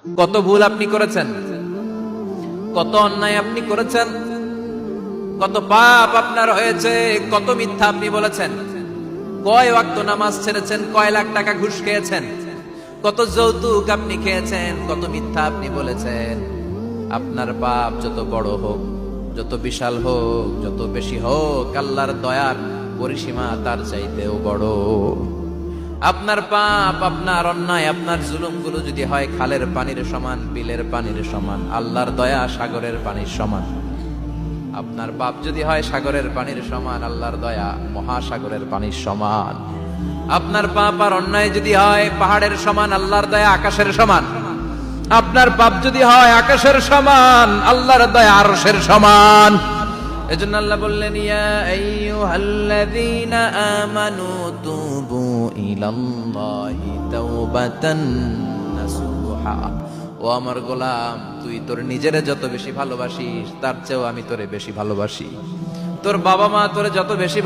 কত ভুল আপনি করেছেন, কত অন্যায় আপনি করেছেন, কত পাপ আপনার হয়েছে, কত মিথ্যা আপনি বলেছেন, কয় ওয়াক্ত নামাজ ছেড়েছেন, কয় লাখ টাকা ঘুষ খেয়েছেন, কত যৌতুক আপনি খেয়েছেন, কত মিথ্যা আপনি বলেছেন। আপনার পাপ যত বড় হোক, যত বিশাল হোক, যত বেশি হোক, আল্লাহর দয়ার পরিসীমা তার চাইতেও বড়। আপনার পাপ, আপনার অন্যায়, আপনার জুলুমগুলো যদি হয় খালের পানির সমান, বিলের পানির সমান, আল্লাহর দয়া সাগরের পানির সমান। আপনার পাপ যদি হয় সাগরের পানির সমান, আল্লাহর দয়া মহাসাগরের পানির সমান। আপনার পাপ আর অন্যায় যদি হয় পাহাড়ের সমান, আল্লাহর দয়া আকাশের সমান। আপনার পাপ যদি হয় আকাশের সমান, আল্লাহর দয়া আরশের সমান। এজন্য আল্লাহ বললেন, ইয়া আইয়ুহাল্লাযীনা আমানু তুবু ইলাল্লাহি তাওবাতান নাসুহা। ও আমার গোলাম, তুই তোর নিজেরে যত বেশি ভালোবাসিস তার চেয়েও আমি তোরে বেশি ভালোবাসি। তোর বাবা মা তোরে যত বেশি